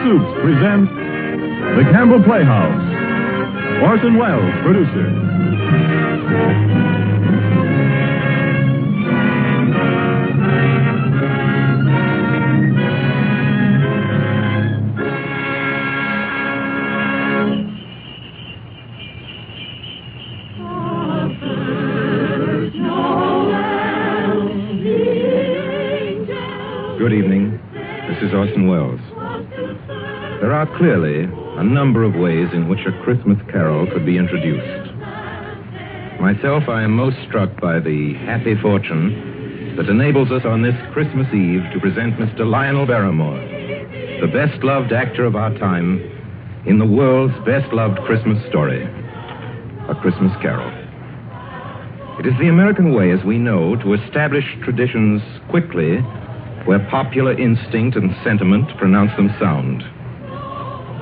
Soups present the Campbell Playhouse. Orson Welles, producer. Good evening. This is Orson Welles. There are clearly a number of ways in which a Christmas carol could be introduced. Myself, I am most struck by the happy fortune that enables us on this Christmas Eve to present Mr. Lionel Barrymore, the best-loved actor of our time, in the world's best-loved Christmas story, A Christmas Carol. It is the American way, as we know, to establish traditions quickly where popular instinct and sentiment pronounce them sound.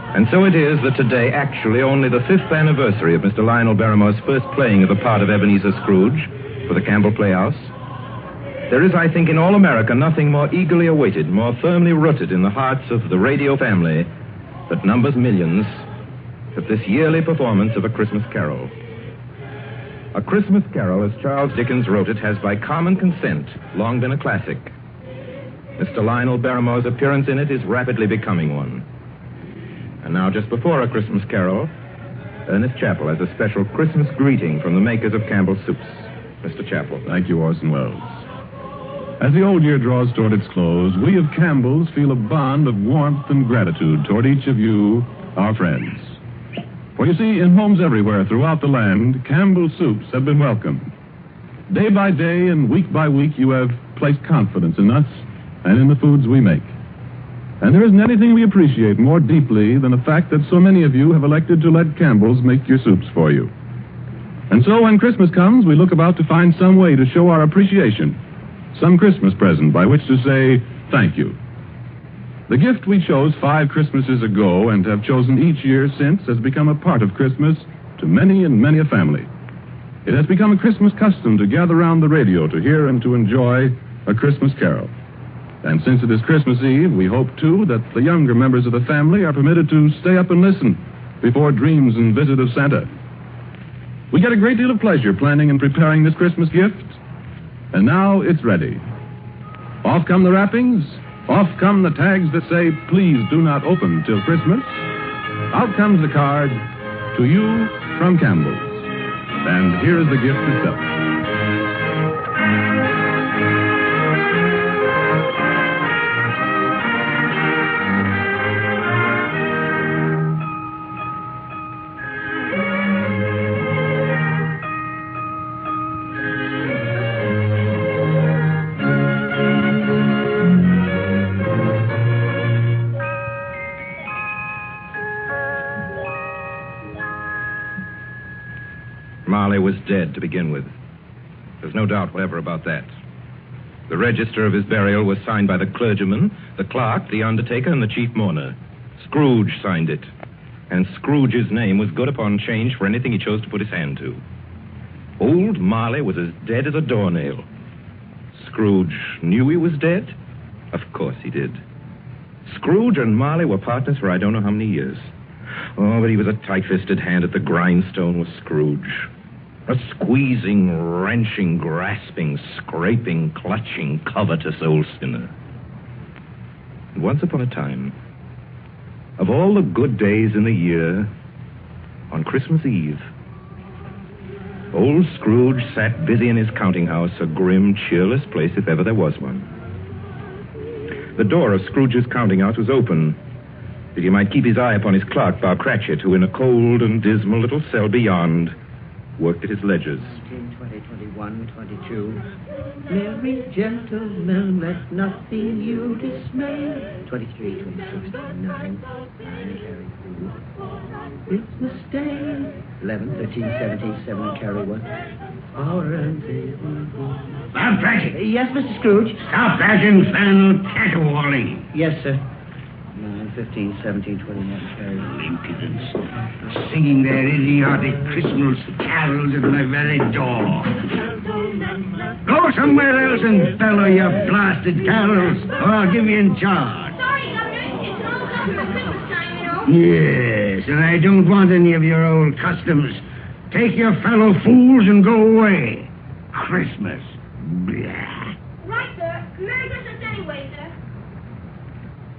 And so it is that today, actually only the 5th anniversary of Mr. Lionel Barrymore's first playing of the part of Ebenezer Scrooge for the Campbell Playhouse, there is, I think, in all America nothing more eagerly awaited, more firmly rooted in the hearts of the radio family that numbers millions, than this yearly performance of A Christmas Carol. A Christmas Carol, as Charles Dickens wrote it, has by common consent long been a classic. Mr. Lionel Barrymore's appearance in it is rapidly becoming one. And now, just before A Christmas Carol, Ernest Chappell has a special Christmas greeting from the makers of Campbell Soups. Mr. Chappell. Thank you, Orson Welles. As the old year draws toward its close, we of Campbell's feel a bond of warmth and gratitude toward each of you, our friends. For you see, in homes everywhere throughout the land, Campbell Soups have been welcome. Day by day and week by week, you have placed confidence in us and in the foods we make. And there isn't anything we appreciate more deeply than the fact that so many of you have elected to let Campbell's make your soups for you. And so when Christmas comes, we look about to find some way to show our appreciation, some Christmas present by which to say thank you. The gift we chose 5 Christmases ago and have chosen each year since has become a part of Christmas to many and many a family. It has become a Christmas custom to gather around the radio to hear and to enjoy A Christmas Carol. And since it is Christmas Eve, we hope, too, that the younger members of the family are permitted to stay up and listen before dreams and visit of Santa. We get a great deal of pleasure planning and preparing this Christmas gift, and now it's ready. Off come the wrappings, off come the tags that say, please do not open till Christmas. Out comes the card, to you from Campbell's. And here is the gift itself. Marley was dead to begin with. There's no doubt whatever about that. The register of his burial was signed by the clergyman, the clerk, the undertaker, and the chief mourner. Scrooge signed it. And Scrooge's name was good upon change for anything he chose to put his hand to. Old Marley was as dead as a doornail. Scrooge knew he was dead? Of course he did. Scrooge and Marley were partners for I don't know how many years. Oh, but he was a tight-fisted hand at the grindstone, was Scrooge. A squeezing, wrenching, grasping, scraping, clutching, covetous old sinner. And once upon a time, of all the good days in the year, on Christmas Eve, old Scrooge sat busy in his counting house, a grim, cheerless place if ever there was one. The door of Scrooge's counting house was open, that he might keep his eye upon his clerk, Bob Cratchit, who in a cold and dismal little cell beyond worked at his ledgers. 19, 20, 21, 22. Merry gentlemen, let nothing you dismay. 23, 26, 29. Carry through. Christmas Day. 11, 13, 17, 7, carry 1. Bob Cratchit. Yes, Mr. Scrooge? Stop that infernal caterwauling. Yes, sir. 9, 15, 17, 29, carry 1. Impudence. Singing their idiotic Christmas carols at my very door. Go somewhere else and bellow your blasted carols, or I'll give you in charge. Sorry, Governor. It's an old Christmas time, you know. Yes, and I don't want any of your old customs. Take your fellow fools and go away. Christmas. Blah. Right, sir. Merry Christmas anyway, sir.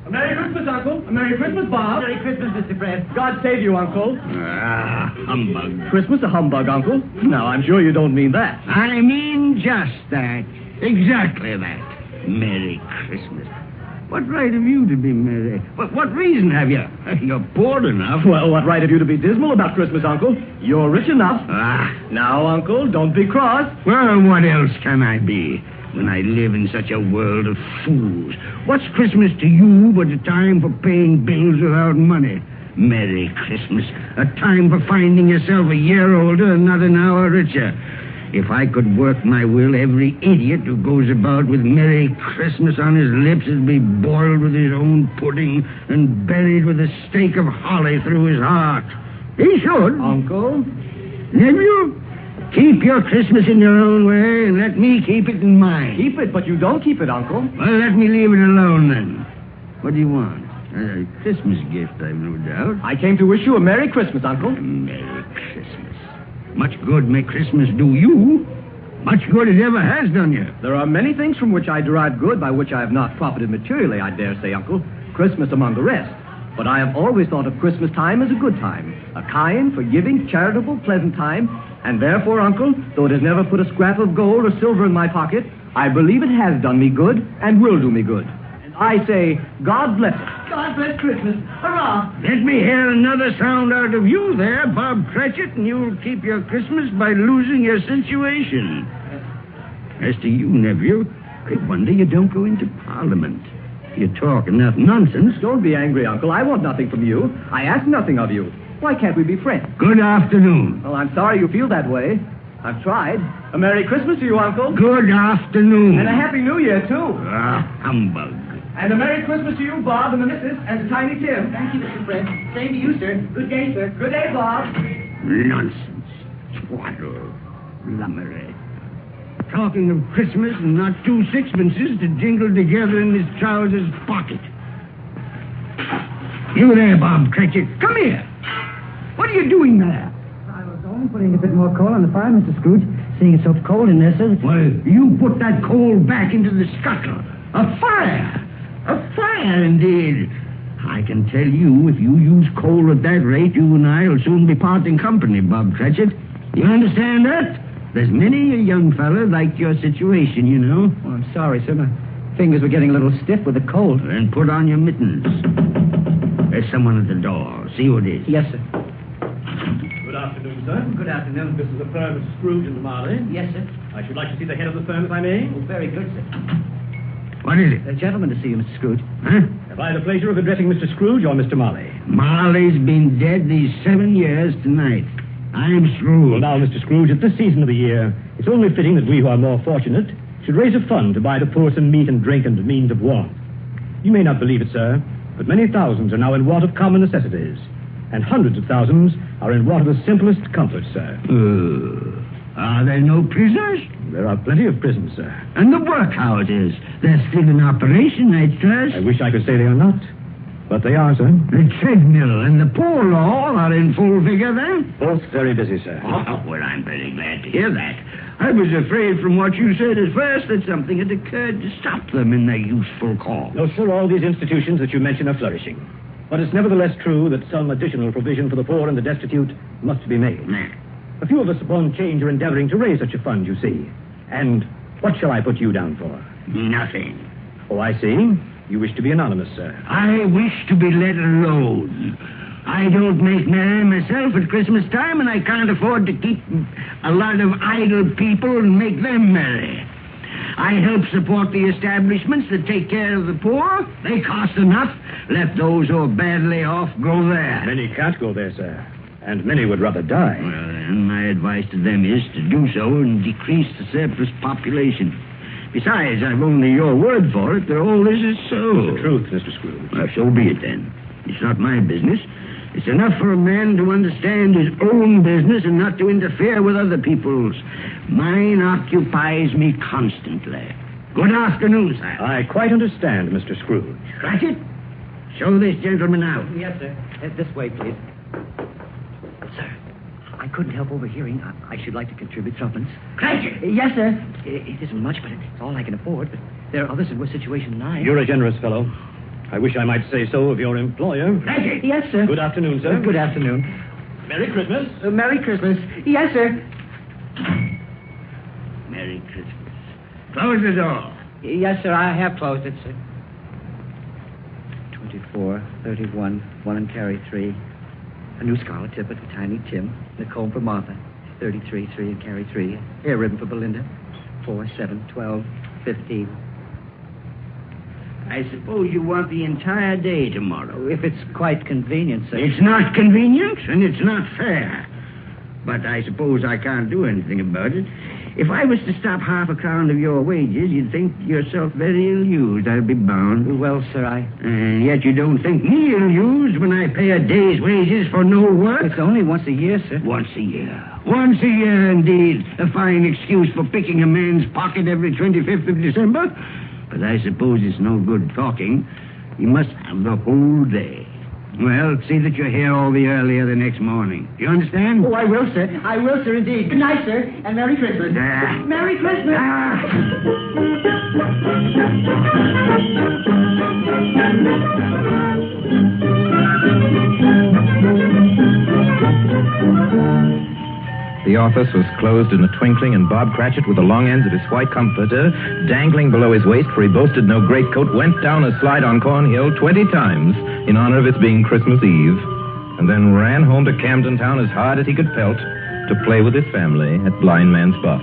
A Merry Christmas, Uncle. A Merry Christmas, Bob. Merry Christmas, Mr. Fred. God save you, Uncle. Humbug. Christmas a humbug, Uncle? Now, I'm sure you don't mean that. I mean just that. Exactly that. Merry Christmas. What right have you to be merry? What reason have you? You're poor enough. Well, what right have you to be dismal about Christmas, Uncle? You're rich enough. Now, Uncle, don't be cross. Well, what else can I be when I live in such a world of fools? What's Christmas to you but a time for paying bills without money? Merry Christmas. A time for finding yourself a year older and not an hour richer. If I could work my will, every idiot who goes about with Merry Christmas on his lips would be boiled with his own pudding and buried with a stake of holly through his heart. He should. Uncle? Nephew, keep your Christmas in your own way and let me keep it in mine. Keep it, but you don't keep it, Uncle. Well, let me leave it alone then. What do you want? A Christmas gift, I've no doubt. I came to wish you a Merry Christmas, Uncle. Merry Christmas. Much good may Christmas do you. Much good it ever has done you. There are many things from which I derive good by which I have not profited materially, I dare say, Uncle. Christmas among the rest. But I have always thought of Christmas time as a good time. A kind, forgiving, charitable, pleasant time. And therefore, Uncle, though it has never put a scrap of gold or silver in my pocket, I believe it has done me good and will do me good. And I say, God bless it. God bless Christmas. Hurrah! Let me hear another sound out of you there, Bob Cratchit, and you'll keep your Christmas by losing your situation. As to you, nephew, I wonder you don't go into Parliament. You talk enough nonsense. Don't be angry, Uncle. I want nothing from you. I ask nothing of you. Why can't we be friends? Good afternoon. Well, I'm sorry you feel that way. I've tried. A Merry Christmas to you, Uncle. Good afternoon. And a Happy New Year, too. Humbug. And a Merry Christmas to you, Bob, and the missus, and to Tiny Tim. Thank you, Mr. Fred. Same to you, sir. Good day, sir. Good day, Bob. Nonsense. Twaddle. Lummery. Talking of Christmas and not 2 sixpences to jingle together in his trousers pocket. You there, Bob Cratchit. Come here. What are you doing there? I was only putting a bit more coal on the fire, Mr. Scrooge. Seeing it's so cold in there, sir. Well, you put that coal back into the scuttle. A fire. A fire, indeed. I can tell you, if you use coal at that rate, you and I will soon be parting company, Bob Cratchit. You understand that? There's many a young fella like your situation, you know. Oh, I'm sorry, sir. My fingers were getting a little stiff with the cold. Then put on your mittens. There's someone at the door. See who it is. Yes, sir. Good afternoon, sir. Good afternoon. This is the firm of Scrooge and Marley. Yes, sir. I should like to see the head of the firm, if I may. Oh, very good, sir. What is it? A gentleman to see you, Mr. Scrooge. Huh? Have I the pleasure of addressing Mr. Scrooge or Mr. Marley? Marley's been dead these 7 years tonight. I'm Scrooge. Well, now, Mr. Scrooge, at this season of the year, it's only fitting that we who are more fortunate should raise a fund to buy the poor some meat and drink and means of warmth. You may not believe it, sir, but many thousands are now in want of common necessities, and hundreds of thousands are in want of the simplest comforts, sir. Are there no prisoners? There are plenty of prisons, sir. And the workhouses? They're still in operation, I trust. I wish I could say they are not, but they are, sir. The treadmill and the poor law are in full vigor, then? Both very busy, sir. Oh, well, I'm very glad to hear that. I was afraid from what you said at first that something had occurred to stop them in their useful cause. No, sir, all these institutions that you mention are flourishing. But it's nevertheless true that some additional provision for the poor and the destitute must be made. A few of us upon change are endeavoring to raise such a fund, you see. And what shall I put you down for? Nothing. Oh, I see. You wish to be anonymous, sir. I wish to be let alone. I don't make merry myself at Christmas time, and I can't afford to keep a lot of idle people and make them merry. I help support the establishments that take care of the poor. They cost enough. Let those who are badly off go there. Many can't go there, sir. And many would rather die. Well, then, my advice to them is to do so and decrease the surplus population. Besides, I've only your word for it that all this is so. It's the truth, Mr. Scrooge. Well, so be it, then. It's not my business. It's enough for a man to understand his own business and not to interfere with other people's. Mine occupies me constantly. Good afternoon, sir. I quite understand, Mr. Scrooge. Cratchit, Show this gentleman out. Yes, sir. This way, please. Sir, I couldn't help overhearing. I should like to contribute threepence. Cratchit! Yes, sir. It isn't much, but it's all I can afford. But there are others in worse situation than I. You're a generous fellow. I wish I might say so of your employer. Cratchit! Yes, sir. Good afternoon, sir. Good afternoon. Merry Christmas. Merry Christmas. Yes, sir. Merry Christmas. Close the door. Yes, sir. I have closed it, sir. 24, 31, 1 and carry 3. A new scarlet tippet for Tiny Tim. And a comb for Martha. 33, 3 and carry 3. Hair ribbon for Belinda. 4, 7, 12, 15. I suppose you want the entire day tomorrow. If it's quite convenient, sir. It's not convenient, and it's not fair. But I suppose I can't do anything about it. If I was to stop half a crown of your wages, you'd think yourself very ill-used, I'll be bound. Well, sir, And yet you don't think me ill-used when I pay a day's wages for no work? It's only once a year, sir. Once a year. Once a year, indeed. A fine excuse for picking a man's pocket every 25th of December. But I suppose it's no good talking. You must have the whole day. Well, see that you're here all the earlier the next morning. Do you understand? Oh, I will, sir. I will, sir, indeed. Good night, sir, and Merry Christmas. Merry Christmas. The office was closed in a twinkling, and Bob Cratchit, with the long ends of his white comforter dangling below his waist, for he boasted no greatcoat, went down a slide on Cornhill 20 times in honor of its being Christmas Eve, and then ran home to Camden Town as hard as he could pelt to play with his family at Blind Man's Buff.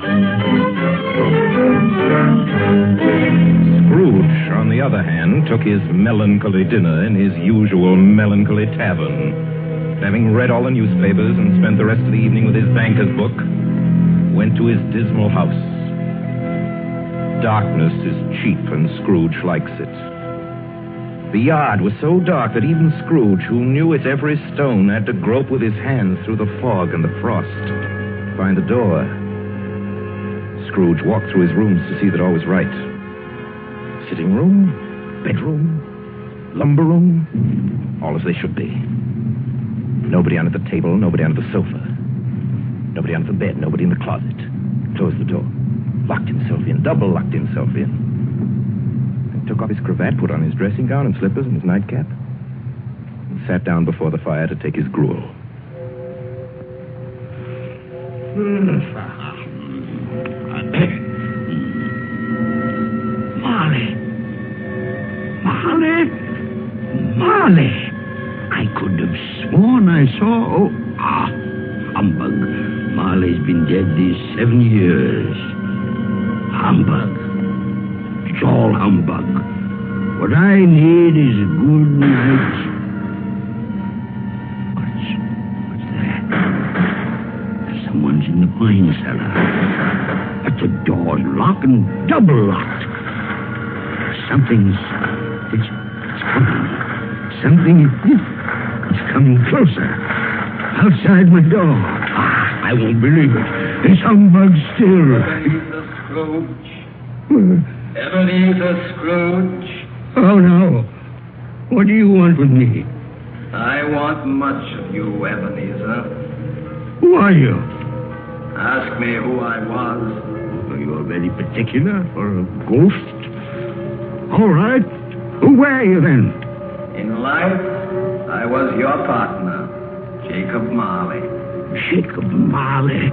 Scrooge, on the other hand, took his melancholy dinner in his usual melancholy tavern. Having read all the newspapers and spent the rest of the evening with his banker's book, went to his dismal house. Darkness is cheap, and Scrooge likes it. The yard was so dark that even Scrooge, who knew its every stone, had to grope with his hands through the fog and the frost to find the door. Scrooge walked through his rooms to see that all was right. Sitting room, bedroom, lumber room, all as they should be. Nobody under the table, nobody under the sofa. Nobody under the bed, nobody in the closet. Closed the door. Locked himself in, double locked himself in. And took off his cravat, put on his dressing gown and slippers and his nightcap. And sat down before the fire to take his gruel. Marley! I could have sworn I saw... humbug. Marley's been dead these 7 years. Humbug. It's all humbug. What I need is a good night. What's that? Someone's in the wine cellar. But the door's locked and double locked. It's coming. Something is coming closer. Outside my door. I won't believe it. It's humbug still. Ebenezer Scrooge. Ebenezer Scrooge. Oh, no. What do you want with me? I want much of you, Ebenezer. Who are you? Ask me who I was. Are you very particular for a ghost? All right. Who were you then? In life, I was your partner, Jacob Marley. Jacob Marley?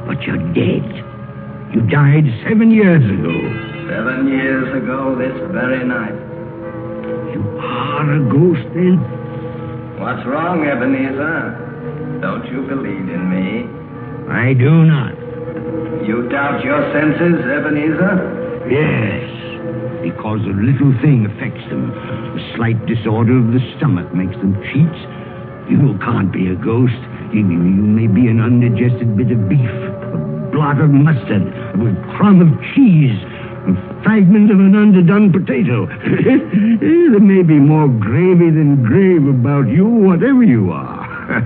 But you're dead. You died 7 years ago. 7 years ago this very night. You are a ghost, then? What's wrong, Ebenezer? Don't you believe in me? I do not. You doubt your senses, Ebenezer? Yes, because a little thing affects them. A slight disorder of the stomach makes them cheats. You can't be a ghost. You may be an undigested bit of beef, a blot of mustard, a crumb of cheese, a fragment of an underdone potato. There may be more gravy than grave about you, whatever you are.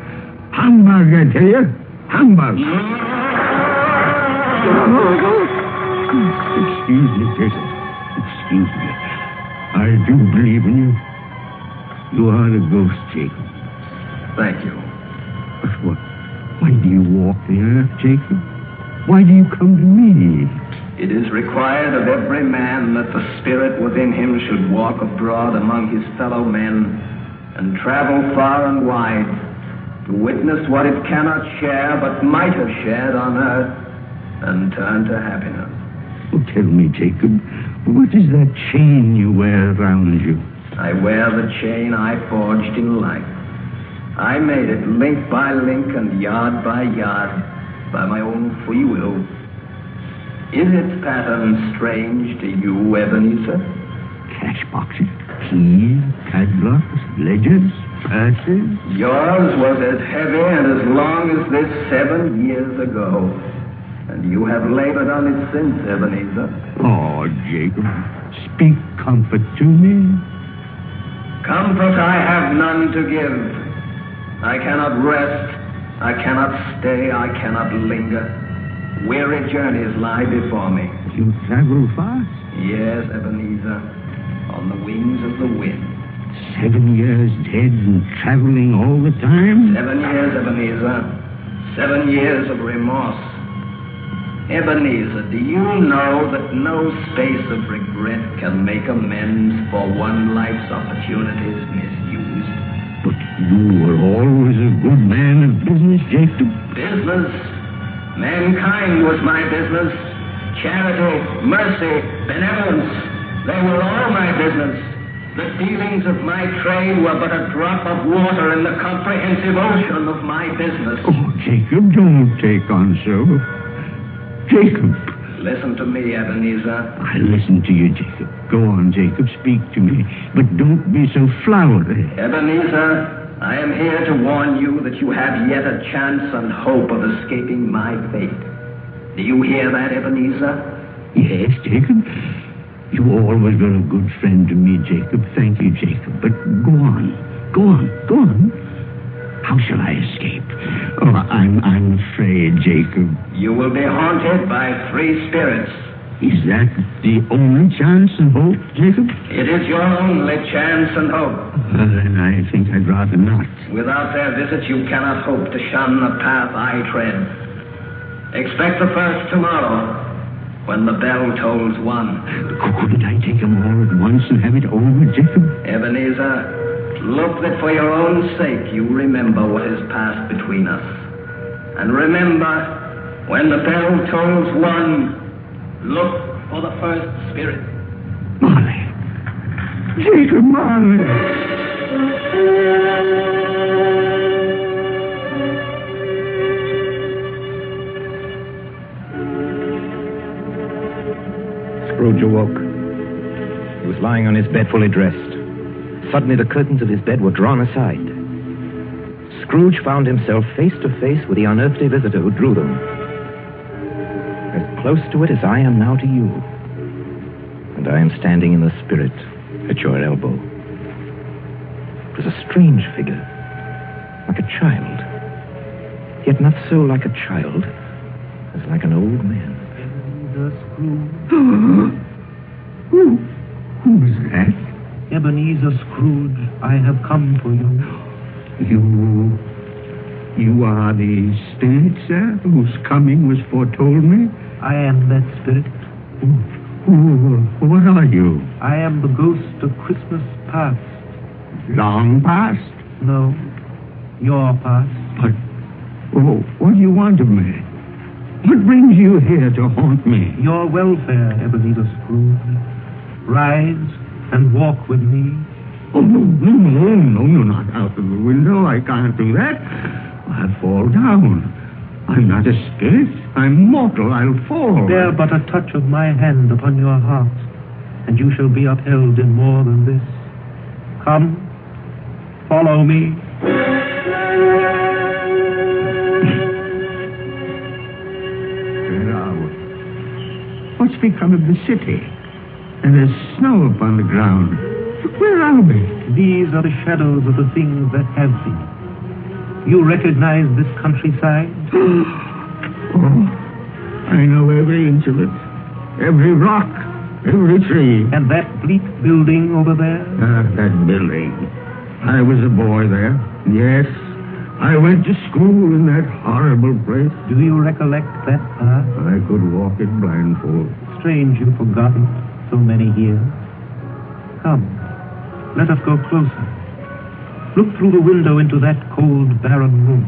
Humbug, I tell you. Humbug. Excuse me, Jason. Excuse me. I do believe in you. You are the ghost, Jacob. Thank you. But why do you walk the earth, Jacob? Why do you come to me? It is required of every man that the spirit within him should walk abroad among his fellow men and travel far and wide to witness what it cannot share but might have shared on earth and turn to happiness. Oh, tell me, Jacob, what is that chain you wear around you? I wear the chain I forged in life. I made it link by link and yard by yard by my own free will. Is its pattern strange to you, Ebenezer? Cash boxes, keys, padlocks, ledgers, purses. Yours was as heavy and as long as this 7 years ago. And you have labored on it since, Ebenezer. Oh, Jacob, speak comfort to me. Comfort I have none to give. I cannot rest, I cannot stay, I cannot linger. Weary journeys lie before me. You travel fast? Yes, Ebenezer, on the wings of the wind. 7 years dead and traveling all the time? 7 years, Ebenezer. 7 years of remorse. Ebenezer, do you know that no space of regret can make amends for one life's opportunities misused? But you were always a good man of business, Jacob. Business? Mankind was my business. Charity, mercy, benevolence, they were all my business. The dealings of my trade were but a drop of water in the comprehensive ocean of my business. Oh, Jacob, don't take on so. Jacob. Listen to me, Ebenezer. I listen to you, Jacob. Go on, Jacob, speak to me. But don't be so flowery. Ebenezer, I am here to warn you that you have yet a chance and hope of escaping my fate. Do you hear that, Ebenezer? Yes, Jacob. You always were a good friend to me, Jacob. Thank you, Jacob. But go on. Go on. Go on. How shall I escape? Oh, I'm afraid, Jacob. You will be haunted by 3 spirits. Is that the only chance and hope, Jacob? It is your only chance and hope. Then I think I'd rather not. Without their visit, you cannot hope to shun the path I tread. Expect the first tomorrow, when the bell tolls 1. Couldn't I take them all at once and have it over, Jacob? Ebenezer, look that for your own sake you remember what has passed between us. And remember, when the bell tolls 1, look for the first spirit. Marley. Jacob Marley. Scrooge awoke. He was lying on his bed fully dressed. Suddenly the curtains of his bed were drawn aside. Scrooge found himself face to face with the unearthly visitor who drew them. As close to it as I am now to you. And I am standing in the spirit at your elbow. It was a strange figure, like a child. Yet not so like a child as like an old man. Who's that? Ebenezer Scrooge, I have come for you. You are the spirit, sir, whose coming was foretold me? I am that spirit. What are you? I am the ghost of Christmas past. Long past? No, your past. But, what do you want of me? What brings you here to haunt me? Your welfare, Ebenezer Scrooge. Rise and walk with me. Oh, no, not out of the window. I can't do that. I'll fall down. I'm not a spirit. I'm mortal. I'll fall. Bear but a touch of my hand upon your heart, and you shall be upheld in more than this. Come, follow me. Where are we? What's become of the city? And there's snow upon the ground. Where are we? These are the shadows of the things that have been. You recognize this countryside? Oh, I know every inch of it. Every rock, every tree. And that bleak building over there? That building. I was a boy there. Yes, I went to school in that horrible place. Do you recollect that path? I could walk it blindfold. Strange you've forgotten so many years. Come, let us go closer. Look through the window into that cold, barren room.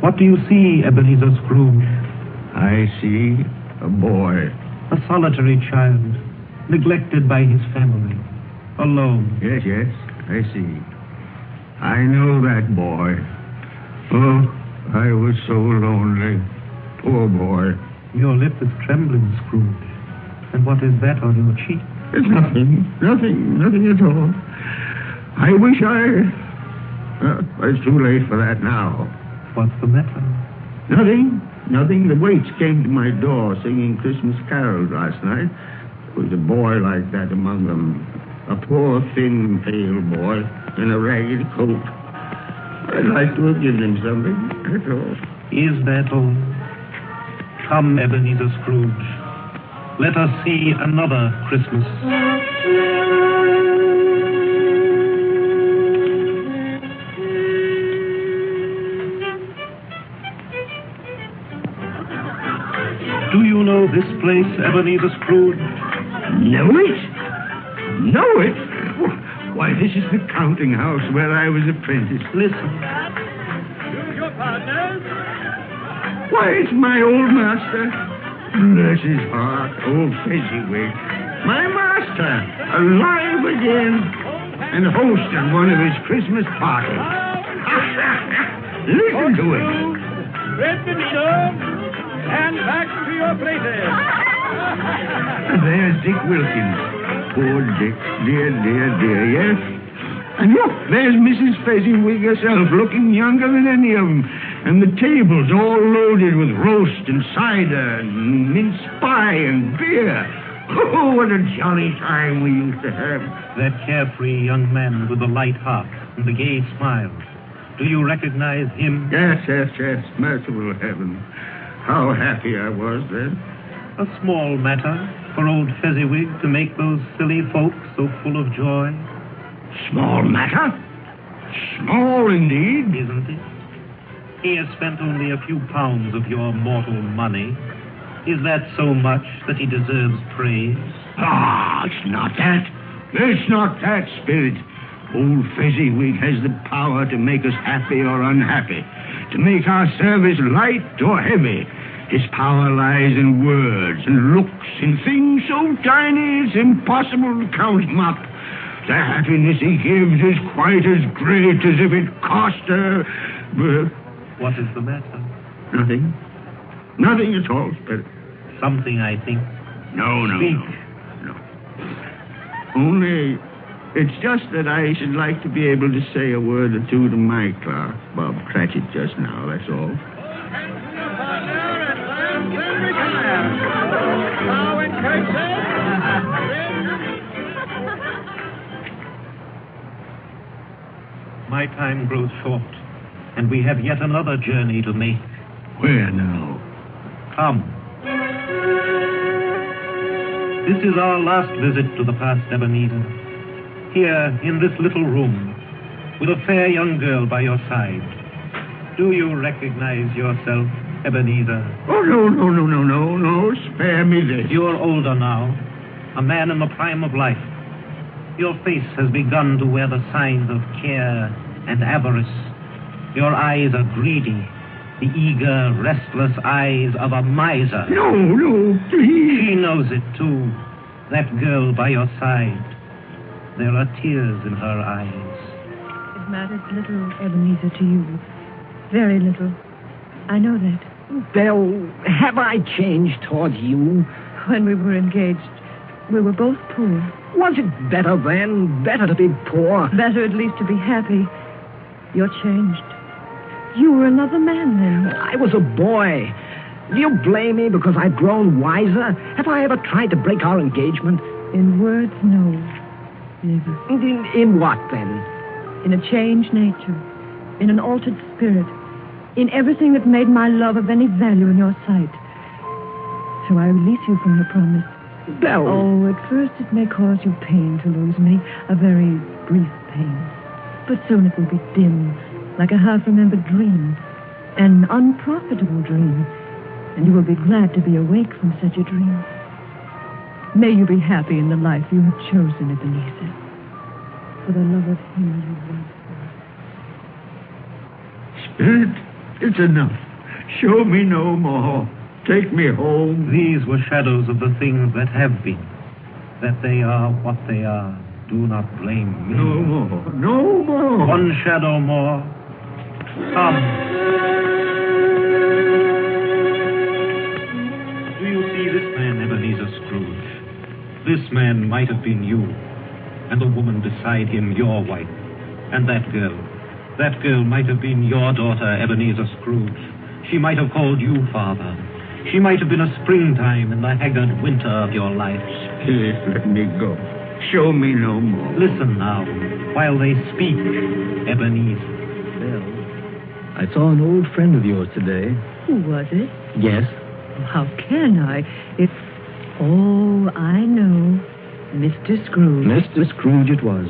What do you see, Ebenezer Scrooge? I see a boy. A solitary child, neglected by his family, alone. Yes, I see. I know that boy. Oh, I was so lonely. Poor boy. Your lip is trembling, Scrooge. And what is that on your cheek? It's nothing at all. I wish it's too late for that now. What's the matter? Nothing. The waits came to my door singing Christmas carols last night. There was a boy like that among them. A poor, thin, pale boy in a ragged coat. I'd like to have given him something, that's all. Is that all? Come, Ebenezer Scrooge. Let us see another Christmas. Do you know this place, Ebenezer Scrooge? Know it? Know it? Why, this is the counting house where I was apprentice. Listen. Choose your partners. Why, it's my old master. Bless his heart, old Fezziwig. My master, alive again, and hosting one of his Christmas parties. Listen to him. Spread the needle and back to your places. There's Dick Wilkins. Poor Dick. Dear, yes? And look, there's Mrs. Fezziwig herself, looking younger than any of them. And the tables all loaded with roast and cider and mince pie and beer. Oh, what a jolly time we used to have. That carefree young man with the light heart and the gay smile. Do you recognize him? Yes. Merciful heaven. How happy I was then. A small matter for old Fezziwig to make those silly folks so full of joy. Small matter? Small indeed. Isn't it? He has spent only a few pounds of your mortal money. Is that so much that he deserves praise? It's not that. It's not that, Spirit. Old Fezziwig has the power to make us happy or unhappy, to make our service light or heavy. His power lies in words and looks, in things so tiny it's impossible to count him up. The happiness he gives is quite as great as if it cost her... What is the matter? Nothing. Nothing at all, Spirit. Something, I think. No. Speak. No. Only, it's just that I should like to be able to say a word or two to my clerk, Bob Cratchit, just now, that's all. My time grows short, and we have yet another journey to make. Where now? Come. This is our last visit to the past Ebenezer. Here, in this little room, with a fair young girl by your side. Do you recognize yourself, Ebenezer? Oh, no. Spare me this. You're older now, a man in the prime of life. Your face has begun to wear the signs of care and avarice. Your eyes are greedy, the eager, restless eyes of a miser. No, please. She knows it, too, that girl by your side. There are tears in her eyes. It matters little, Ebenezer, to you. Very little. I know that. Belle, have I changed towards you? When we were engaged, we were both poor. Was it better then? Better to be poor? Better at least to be happy. You're changed. You were another man then. I was a boy. Do you blame me because I've grown wiser? Have I ever tried to break our engagement? In words, no. Never. In what, then? In a changed nature. In an altered spirit. In everything that made my love of any value in your sight. So I release you from your promise. Belle. Oh, at first it may cause you pain to lose me. A very brief pain. But soon it will be dim, like a half-remembered dream, an unprofitable dream, and you will be glad to be awake from such a dream. May you be happy in the life you have chosen, Ebenezer, for the love of him you once loved. Spirit, it's enough. Show me no more. Take me home. These were shadows of the things that have been. That they are what they are. Do not blame me. No more. No more. One shadow more. Come. Do you see this man, Ebenezer Scrooge? This man might have been you, and the woman beside him your wife. And that girl might have been your daughter, Ebenezer Scrooge. She might have called you father. She might have been a springtime in the haggard winter of your life. Please let me go. Show me no more. Listen now, while they speak, Ebenezer. Well, I saw an old friend of yours today. Who was it? Yes. How can I? It's... Oh, I know. Mr. Scrooge. Mr. Scrooge it was.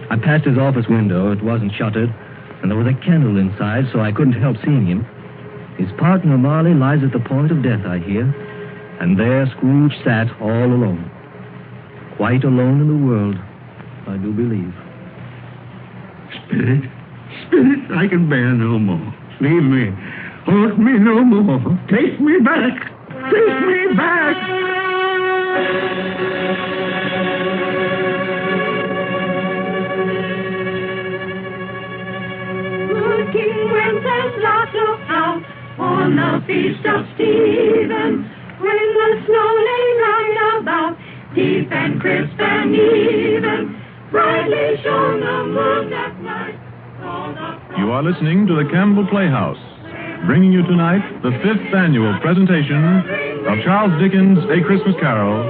I passed his office window. It wasn't shuttered, and there was a candle inside, so I couldn't help seeing him. His partner, Marley, lies at the point of death, I hear. And there Scrooge sat all alone. Quite alone in the world, I do believe. Spirit, I can bear no more. Leave me. Haunt me no more. Take me back. Take me back. Good King Wenceslas looked out on the feast of Stephen, when the snow lay round about, deep and crisp and even, brightly shone the moon that night. You are listening to the Campbell Playhouse, bringing you tonight the 5th annual presentation of Charles Dickens' A Christmas Carol,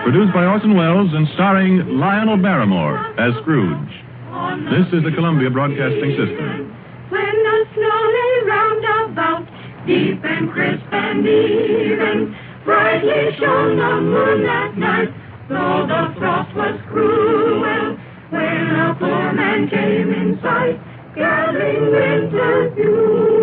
produced by Orson Welles and starring Lionel Barrymore as Scrooge. This is the Columbia Broadcasting System. When the snow lay round about, deep and crisp and even, brightly shone the moon that night, though the frost was cruel, when a poor man came in sight, gathering winter fuel.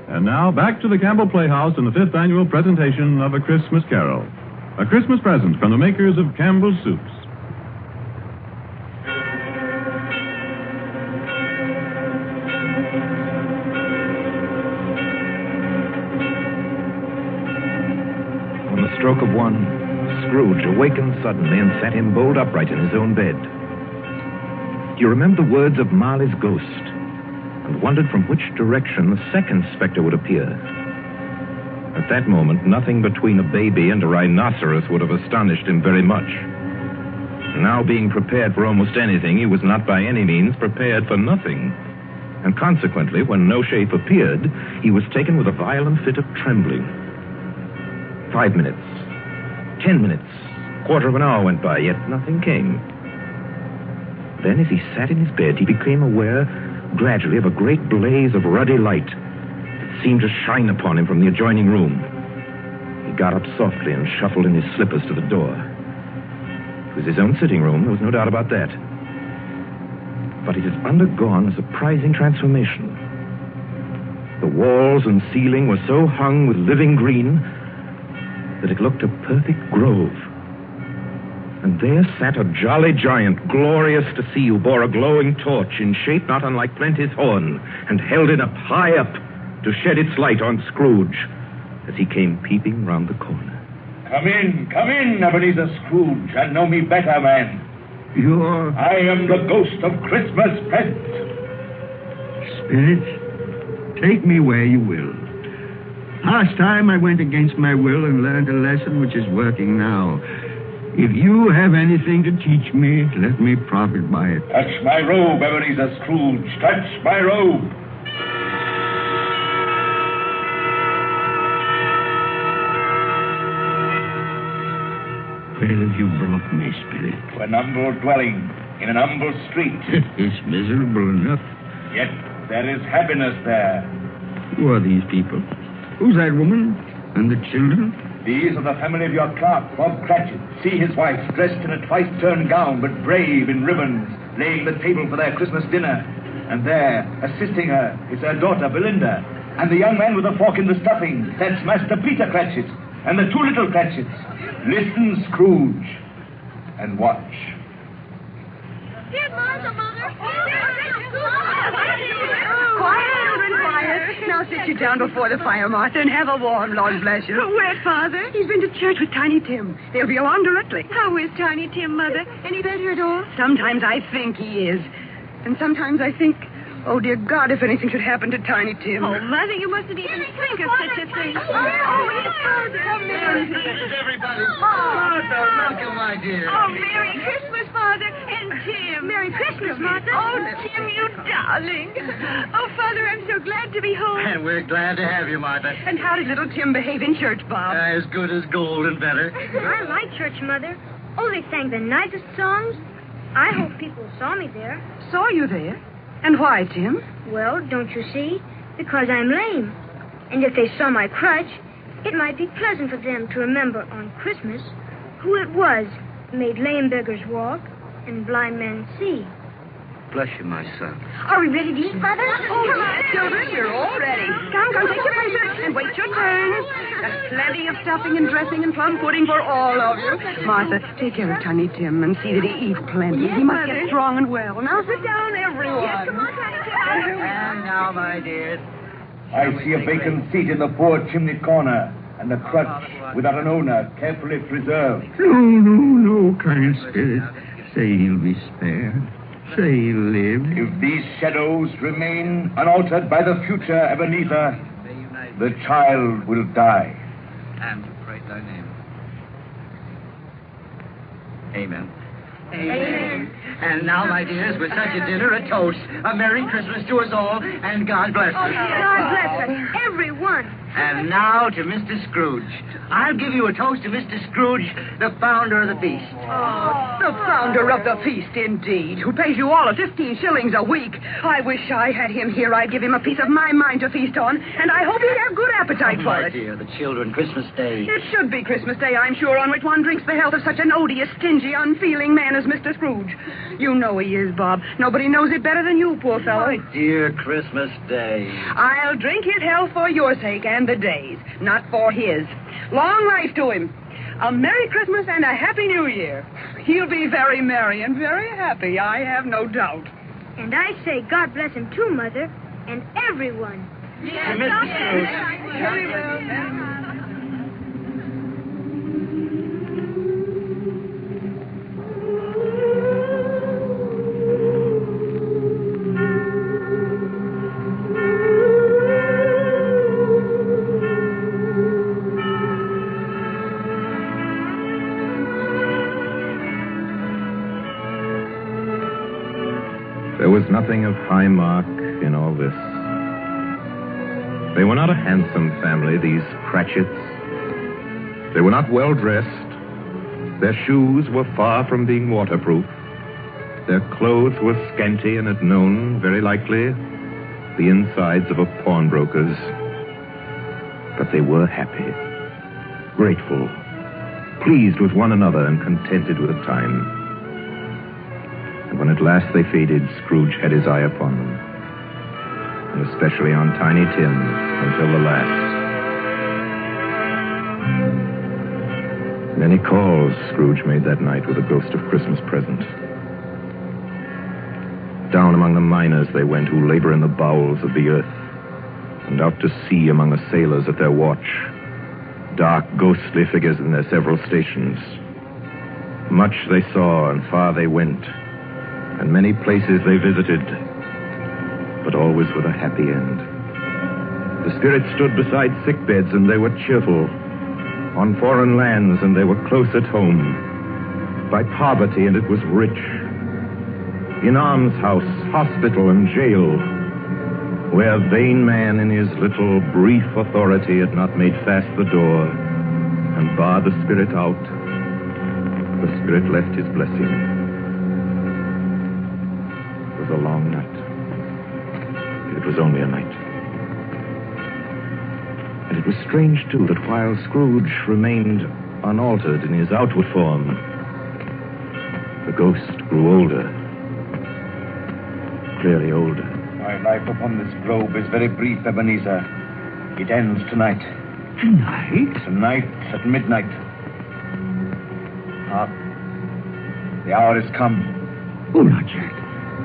And now, back to the Campbell Playhouse in the 5th annual presentation of A Christmas Carol. A Christmas present from the makers of Campbell's Soups. On the stroke of one, Scrooge awakened suddenly and sat him bolt upright in his own bed. He remembered the words of Marley's ghost and wondered from which direction the second specter would appear. At that moment, nothing between a baby and a rhinoceros would have astonished him very much. Now being prepared for almost anything, he was not by any means prepared for nothing. And consequently, when no shape appeared, he was taken with a violent fit of trembling. 5 minutes, 10 minutes, quarter of an hour went by, yet nothing came. Then, as he sat in his bed, he became aware gradually of a great blaze of ruddy light that seemed to shine upon him from the adjoining room. He got up softly and shuffled in his slippers to the door. It was his own sitting room, there was no doubt about that. But it had undergone a surprising transformation. The walls and ceiling were so hung with living green that it looked a perfect grove. And there sat a jolly giant, glorious to see, who bore a glowing torch in shape not unlike Plenty's horn, and held it up, high up, to shed its light on Scrooge as he came peeping round the corner. Come in, Ebenezer Scrooge, and know me better, man. You're... I am the ghost of Christmas present. Spirit, take me where you will. Last time I went against my will and learned a lesson which is working now. If you have anything to teach me, let me profit by it. Touch my robe, Ebenezer Scrooge. Touch my robe. Where have you brought me, Spirit? To an humble dwelling in an humble street. It's miserable enough. Yet there is happiness there. Who are these people? Who's that woman? And the children? These are the family of your clerk, Bob Cratchit. See his wife, dressed in a twice-turned gown, but brave in ribbons, laying the table for their Christmas dinner. And there, assisting her, is her daughter, Belinda. And the young man with the fork in the stuffing, that's Master Peter Cratchit. And the two little Cratchits. Listen, Scrooge, and watch. Here's Martha, Mother. Quiet, children, quiet. Now sit you down before the fire, Martha, and have a warm, Lord bless you. Where's Father? He's been to church with Tiny Tim. They'll be along directly. How is Tiny Tim, Mother? Any better at all? Sometimes I think he is. And sometimes I think, oh, dear God, if anything should happen to Tiny Tim. Oh, Mother, you mustn't even think of such a thing. Come in. Everybody. Martha, welcome, my dear. Oh, Merry Christmas, Father, and Tim. Merry Christmas, Martha. Oh, Tim, you darling. Oh, Father, I'm so glad to be home. And we're glad to have you, Martha. And how did little Tim behave in church, Bob? As good as gold and better. I like church, Mother. Oh, they sang the nicest songs. I hope people saw me there. Saw you there? And why, Tim? Well, don't you see? Because I'm lame. And if they saw my crutch, it might be pleasant for them to remember on Christmas who it was made lame beggars walk and blind men see. Bless you, my son. Are we ready to eat, Father? Oh, come on, children, you're all ready. Come, take your places and wait your turn. There's plenty of stuffing and dressing and plum pudding for all of you. Martha, take care of Tiny Tim and see that he eats plenty. Yes, he must Mother. get strong and well. Now sit down, everyone. Yes, come on, Tiny Tim. And now, my dears. I see a vacant seat in the poor chimney corner, and the crutch without an owner, carefully preserved. No, kind spirit. Say he'll be spared. Say he'll live. If these shadows remain unaltered by the future, Ebenezer, the child will die. And to praise thy name. Amen. Amen. And now, my dears, with such a dinner, a toast. A Merry Christmas to us all, and God bless us. God bless us, everyone. And now to Mr. Scrooge. I'll give you a toast to Mr. Scrooge, the founder of the feast. Oh, the founder of the feast, indeed, who pays you all 15 shillings a week. I wish I had him here. I'd give him a piece of my mind to feast on, and I hope he'd have good appetite for My it. dear, the children, Christmas Day. It should be Christmas Day, I'm sure, on which one drinks the health of such an odious, stingy, unfeeling man as Mr. Scrooge. You know he is, Bob. Nobody knows it better than you, poor fellow. My dear Christmas Day. I'll drink his health for your sake and the day's, not for his. Long life to him. A Merry Christmas and a Happy New Year. He'll be very merry and very happy, I have no doubt. And I say God bless him too, Mother, and everyone. Yes, Mr. Scrooge. Very well. There was nothing of high mark in all this. They were not a handsome family, these Cratchits. They were not well-dressed. Their shoes were far from being waterproof. Their clothes were scanty and had known, very likely, the insides of a pawnbroker's. But they were happy, grateful, pleased with one another and contented with the time. And when at last they faded, Scrooge had his eye upon them, and especially on Tiny Tim until the last. Many calls Scrooge made that night with a ghost of Christmas present. Down among the miners they went who labor in the bowels of the earth, and out to sea among the sailors at their watch, dark, ghostly figures in their several stations. Much they saw and far they went, and many places they visited, but always with a happy end. The spirits stood beside sick beds, and they were cheerful. On foreign lands, and they were close at home. By poverty, and it was rich. In almshouse, hospital, and jail, where vain man in his little brief authority had not made fast the door and barred the spirit out, the spirit left his blessing. A long night. It was only a night. And it was strange, too, that while Scrooge remained unaltered in his outward form, the ghost grew older. Clearly older. My life upon this globe is very brief, Ebenezer. It ends tonight. Tonight? Tonight at midnight. Ah, the hour has come. Oh, not yet.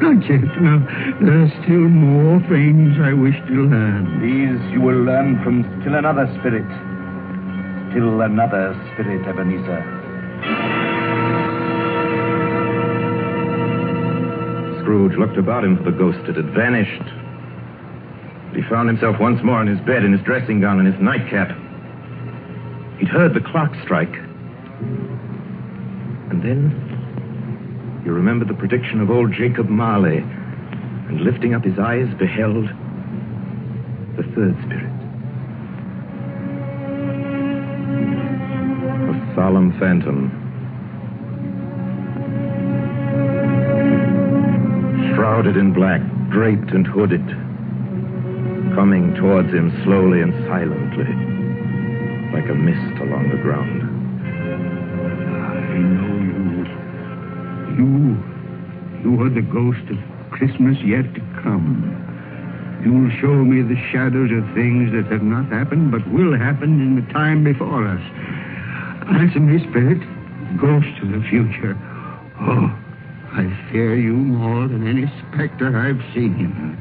Not yet. Now, there are still more things I wish to learn. These you will learn from still another spirit. Still another spirit, Ebenezer. Scrooge looked about him for the ghost that had vanished. But he found himself once more in his bed, in his dressing gown and his nightcap. He'd heard the clock strike. And then he remembered the prediction of old Jacob Marley, and lifting up his eyes, beheld the third spirit. A solemn phantom, shrouded in black, draped and hooded, coming towards him slowly and silently, like a mist along the ground. I know you. You are the ghost of Christmas yet to come. You will show me the shadows of things that have not happened, but will happen in the time before us. Answer me, spirit, ghost of the future. Oh, I fear you more than any specter I've seen.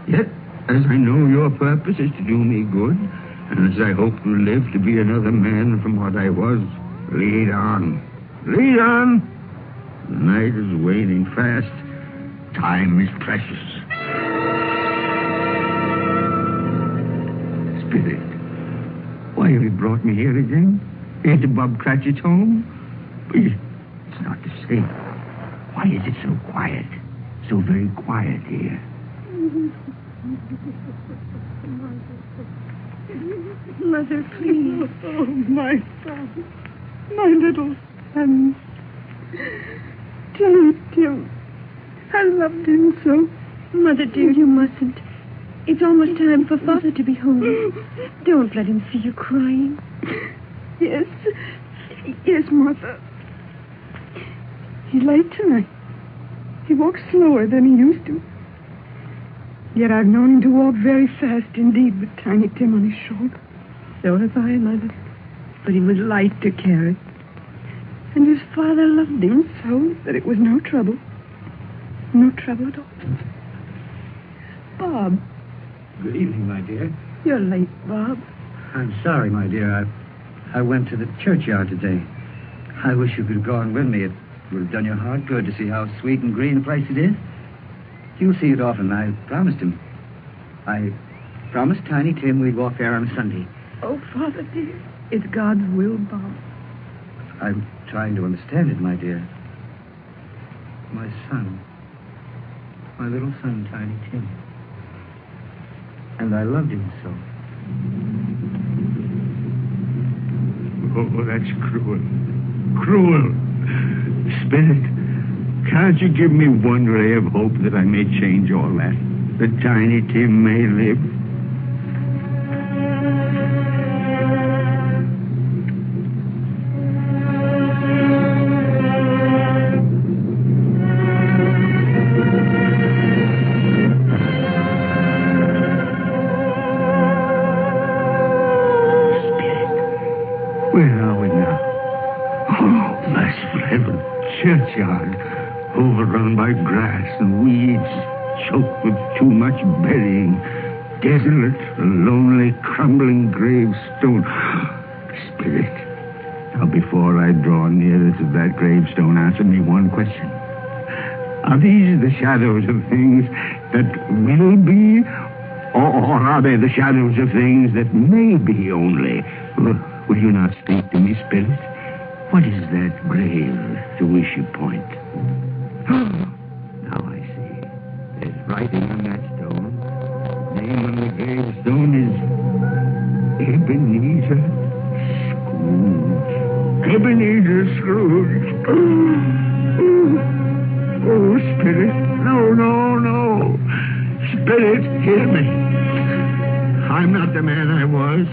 Yet, as I know your purpose is to do me good, and as I hope to live to be another man from what I was, lead on. Lead on! The night is waning fast. Time is precious. Spirit, why have you brought me here again? Into Bob Cratchit's home? It's not the same. Why is it so quiet? So very quiet here. Mother, please. Oh, my son. My little son. Tim. I loved him so. Mother, dear, you mustn't. It's almost time for Father to be home. Don't let him see you crying. Yes, Martha. He's late tonight. He walks slower than he used to. Yet I've known him to walk very fast indeed with Tiny Tim on his shoulder. So have I, Mother. But he was light to carry. And his father loved him so that it was no trouble. No trouble at all. Bob. Good evening, my dear. You're late, Bob. I'm sorry, my dear. I went to the churchyard today. I wish you could have gone with me. It would have done your heart good to see how sweet and green a place it is. You'll see it often. I promised him. I promised Tiny Tim we'd walk there on Sunday. Oh, Father, dear. It's God's will, Bob. I'm trying to understand it, my dear. My son. My little son, Tiny Tim. And I loved him so. Oh, that's cruel. Cruel. Spirit, can't you give me one ray of hope that I may change all that? That Tiny Tim may live? Churchyard, overrun by grass and weeds, choked with too much burying, desolate, a lonely, crumbling gravestone. Spirit, now before I draw nearer to that gravestone, answer me one question. Are these the shadows of things that will be, or are they the shadows of things that may be only? Will you not speak to me, Spirit? What is that grave to which you point? Now I see. There's writing on that stone. The name on the gravestone is Ebenezer Scrooge. Ebenezer Scrooge. Oh, Spirit. No. Spirit, hear me. I'm not the man I was.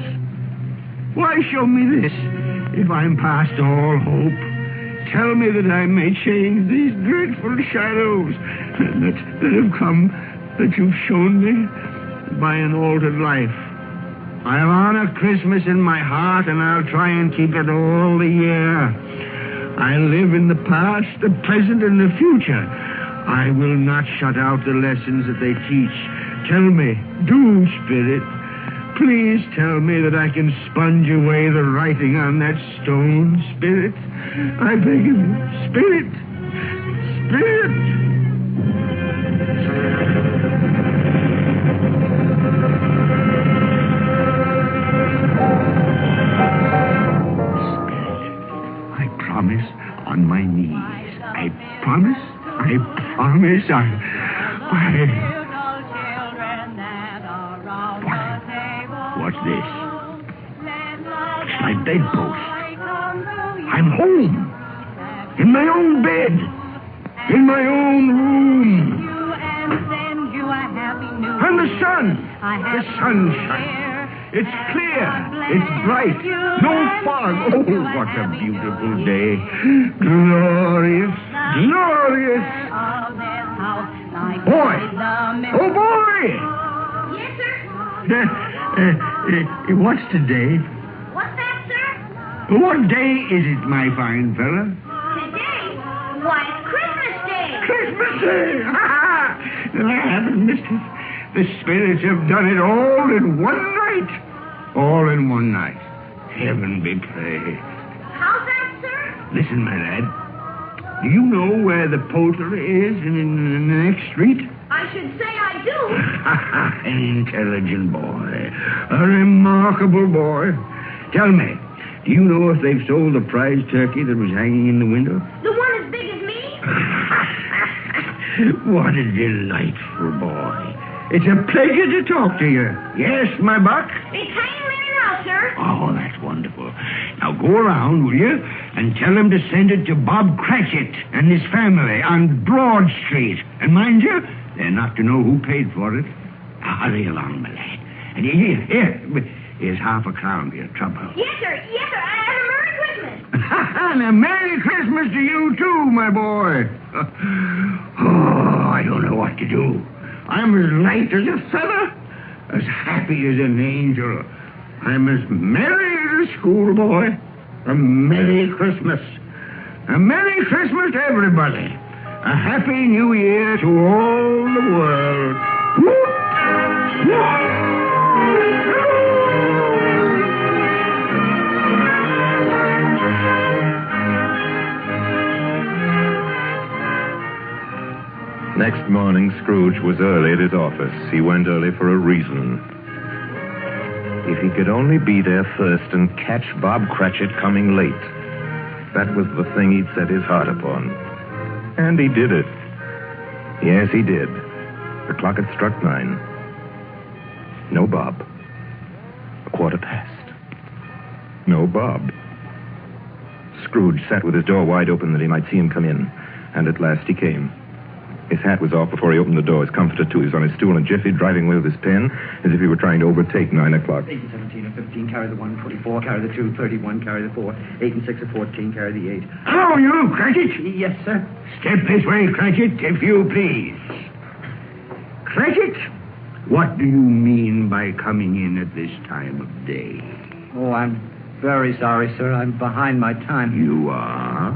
Why show me this if I'm past all hope? Tell me that I may change these dreadful shadows that have come, that you've shown me by an altered life. I'll honor Christmas in my heart, and I'll try and keep it all the year. I'll live in the past, the present, and the future. I will not shut out the lessons that they teach. Tell me, do, Spirit, please tell me that I can sponge away the writing on that stone, Spirit. I beg of you, Spirit, Spirit. Promise on my knees. I promise. What's this? It's my bedpost. I'm home. In my own bed. In my own room. And the sunshine. It's clear. It's bright. No fog. Oh, what a beautiful day. Glorious. Glorious. Boy. Oh, boy. Yes, sir? What's today? What's that, sir? What day is it, my fine fella? Today? Why, it's Christmas Day. Christmas Day. I haven't missed it. The spirits have done it all in one night. All in one night. Heaven be praised. How's that, sir? Listen, my lad. Do you know where the poultry is in the next street? I should say I do. An intelligent boy. A remarkable boy. Tell me, do you know if they've sold the prize turkey that was hanging in the window? The one as big as me? What a delightful boy. It's a pleasure to talk to you. Yes, my buck? It's hanging there now, sir. Oh, that's wonderful. Now go around, will you, and tell him to send it to Bob Cratchit and his family on Broad Street. And mind you, they're not to know who paid for it. Now hurry along, my lad. And here's half a crown for your trouble. Yes, sir. Yes, sir. And a Merry Christmas. And a Merry Christmas to you, too, my boy. Oh, I don't know what to do. I'm as light as a feather, as happy as an angel. I'm as merry as a schoolboy. A Merry Christmas. A Merry Christmas to everybody. A Happy New Year to all the world. Whoop! Whoop! Next morning, Scrooge was early at his office. He went early for a reason. If he could only be there first and catch Bob Cratchit coming late. That was the thing he'd set his heart upon. And he did it. Yes, he did. The clock had struck 9. No Bob. 1:15. No Bob. Scrooge sat with his door wide open that he might see him come in. And at last he came. His hat was off before he opened the door. His comforter, too. He was on his stool in a jiffy, driving away with his pen, as if he were trying to overtake 9 o'clock. 8 and 17 and 15, carry the 1, 24, carry the 2, 31, carry the 4, 8 and 6 and 14, carry the 8. Hello, you, Cratchit. Yes, sir. Step this way, Cratchit, if you please. Cratchit, what do you mean by coming in at this time of day? Oh, I'm very sorry, sir. I'm behind my time. You are?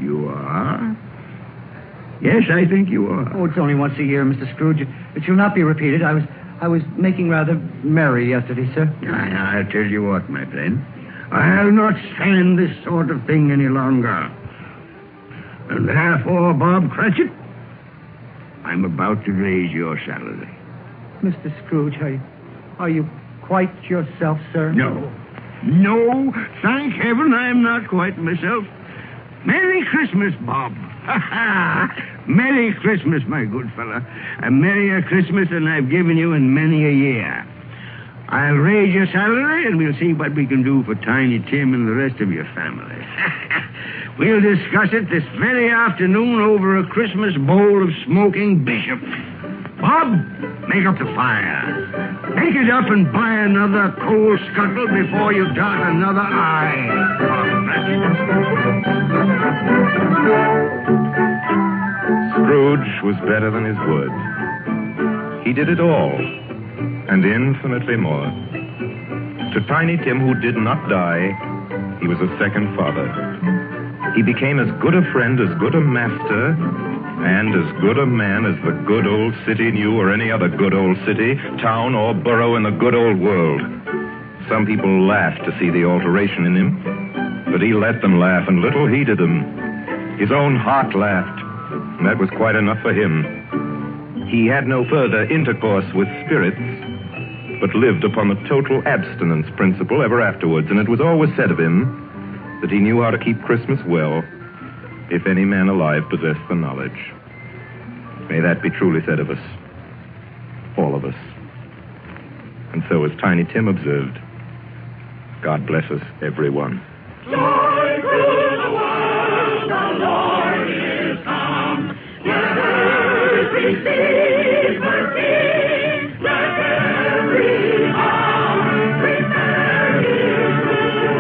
You are? Yes, I think you are. Oh, it's only once a year, Mr. Scrooge. It shall not be repeated. I was making rather merry yesterday, sir. I'll tell you what, my friend. I'll not stand this sort of thing any longer. And therefore, Bob Cratchit, I'm about to raise your salary. Mr. Scrooge, are you quite yourself, sir? No. No, thank heaven I'm not quite myself. Merry Christmas, Bob. Merry Christmas, my good fella. A merrier Christmas than I've given you in many a year. I'll raise your salary, and we'll see what we can do for Tiny Tim and the rest of your family. We'll discuss it this very afternoon over a Christmas bowl of smoking bishop. Bob! Bob, make up the fire. Take it up and buy another coal scuttle before you dot another I. Scrooge was better than his word. He did it all, and infinitely more. To Tiny Tim, who did not die, he was a second father. He became as good a friend, as good a master, and as good a man as the good old city knew, or any other good old city, town, or borough in the good old world. Some people laughed to see the alteration in him, but he let them laugh, and little heeded them. His own heart laughed, and that was quite enough for him. He had no further intercourse with spirits, but lived upon the total abstinence principle ever afterwards, and it was always said of him that he knew how to keep Christmas well, if any man alive possessed the knowledge. May that be truly said of us, all of us. And so, as Tiny Tim observed, God bless us, everyone. Joy to the world, the Lord is come. Let earth receive her King. Let every heart prepare his room.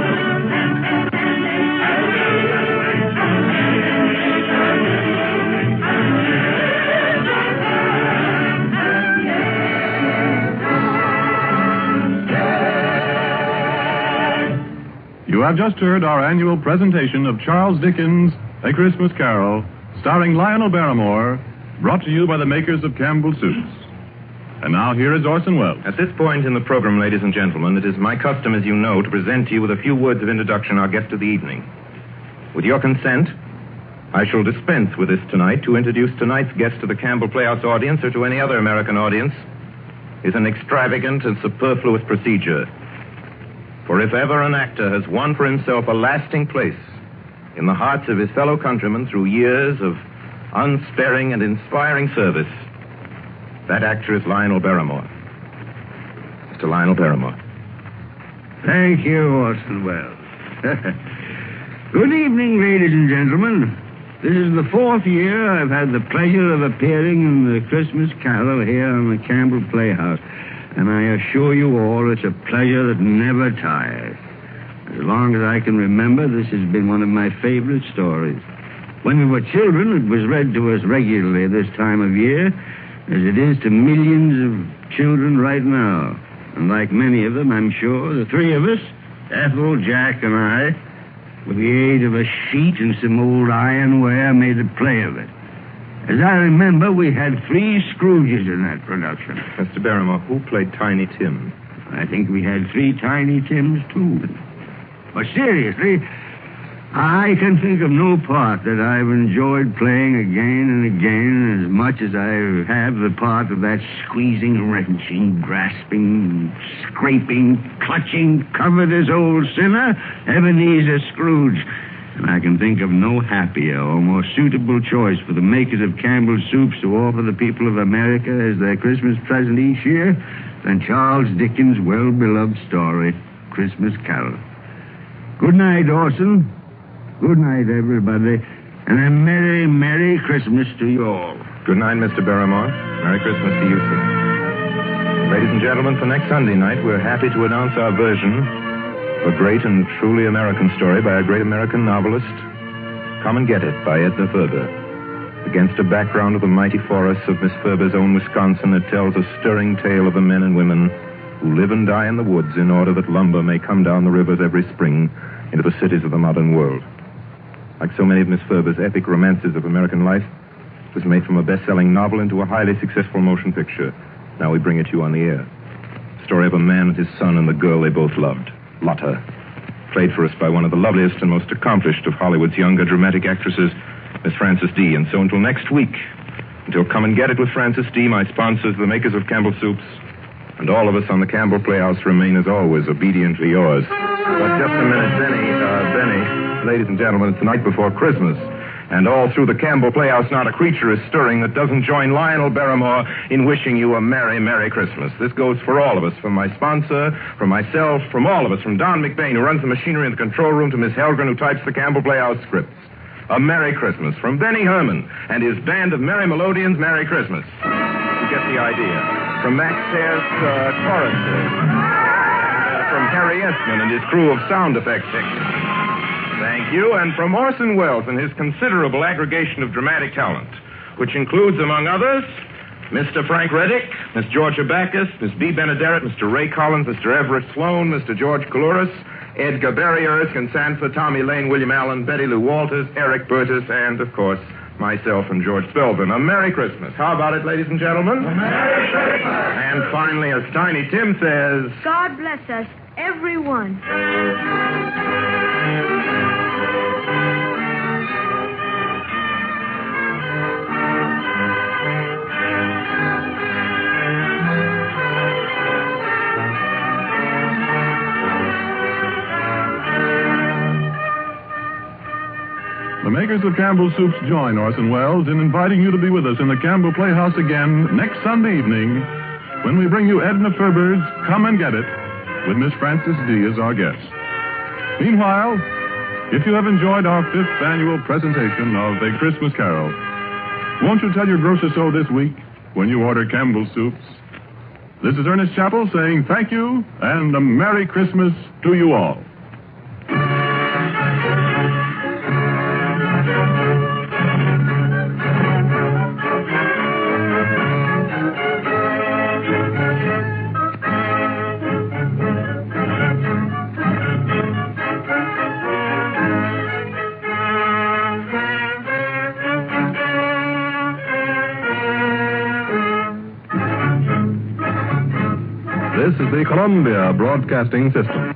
You have just heard our annual presentation of Charles Dickens' A Christmas Carol, starring Lionel Barrymore, brought to you by the makers of Campbell Soups. And now here is Orson Welles. At this point in the program, ladies and gentlemen, it is my custom, as you know, to present to you with a few words of introduction our guest of the evening. With your consent, I shall dispense with this tonight. To introduce tonight's guest to the Campbell Playhouse audience or to any other American audience is an extravagant and superfluous procedure. For if ever an actor has won for himself a lasting place in the hearts of his fellow countrymen through years of unsparing and inspiring service, that actor is Lionel Barrymore. Mr. Lionel Barrymore. Thank you, Orson Welles. Good evening, ladies and gentlemen. This is the fourth year I've had the pleasure of appearing in the Christmas Carol here on the Campbell Playhouse. And I assure you all it's a pleasure that never tires. As long as I can remember, this has been one of my favorite stories. When we were children, it was read to us regularly this time of year, as it is to millions of children right now. And like many of them, I'm sure, the three of us, Ethel, Jack, and I, with the aid of a sheet and some old ironware, made a play of it. As I remember, we had 3 Scrooges in that production. Mr. Barrymore, who played Tiny Tim? I think we had 3 Tiny Tims, too. But seriously, I can think of no part that I've enjoyed playing again and again as much as I have the part of that squeezing, wrenching, grasping, scraping, clutching, covetous old sinner, Ebenezer Scrooge. And I can think of no happier or more suitable choice for the makers of Campbell Soups to offer the people of America as their Christmas present each year than Charles Dickens' well-beloved story, Christmas Carol. Good night, Orson. Good night, everybody. And a merry, merry Christmas to you all. Good night, Mr. Barrymore. Merry Christmas to you, sir. Ladies and gentlemen, for next Sunday night, we're happy to announce our version a great and truly American story by a great American novelist, Come and Get It, by Edna Ferber. Against a background of the mighty forests of Miss Ferber's own Wisconsin, it tells a stirring tale of the men and women who live and die in the woods in order that lumber may come down the rivers every spring into the cities of the modern world. Like so many of Miss Ferber's epic romances of American life, it was made from a best-selling novel into a highly successful motion picture. Now we bring it to you on the air. The story of a man and his son and the girl they both loved. Lotta, played for us by one of the loveliest and most accomplished of Hollywood's younger dramatic actresses, Miss Frances D. And so until next week, until Come and Get It with Frances D., my sponsors, the makers of Campbell Soups, and all of us on the Campbell Playhouse remain, as always, obediently yours. But just a minute, Benny, ladies and gentlemen, it's the night before Christmas. And all through the Campbell Playhouse, not a creature is stirring that doesn't join Lionel Barrymore in wishing you a merry, merry Christmas. This goes for all of us, from my sponsor, from myself, from all of us, from Don McBain, who runs the machinery in the control room, to Miss Helgren, who types the Campbell Playhouse scripts. A Merry Christmas from Benny Herman and his band of Merry Melodians. Merry Christmas. get the idea. From Max Sayre's choruses. From Harry Esman and his crew of sound effects technicians. Thank you. And from Orson Welles and his considerable aggregation of dramatic talent, which includes, among others, Mr. Frank Reddick, Miss Georgia Backus, Miss B. Benaderet, Mr. Ray Collins, Mr. Everett Sloan, Mr. George Coulouris, Edgar Barry, Erskine Sanford, Tommy Lane, William Allen, Betty Lou Walters, Eric Burtis, and, of course, myself and George Spelvin. A Merry Christmas. How about it, ladies and gentlemen? Merry Christmas! And finally, as Tiny Tim says... God bless us, everyone. The makers of Campbell Soups join Orson Welles in inviting you to be with us in the Campbell Playhouse again next Sunday evening when we bring you Edna Ferber's Come and Get It with Miss Frances D. as our guest. Meanwhile, if you have enjoyed our 5th annual presentation of A Christmas Carol, won't you tell your grocer so this week when you order Campbell Soups? This is Ernest Chappell saying thank you and a Merry Christmas to you all. This is the Columbia Broadcasting System.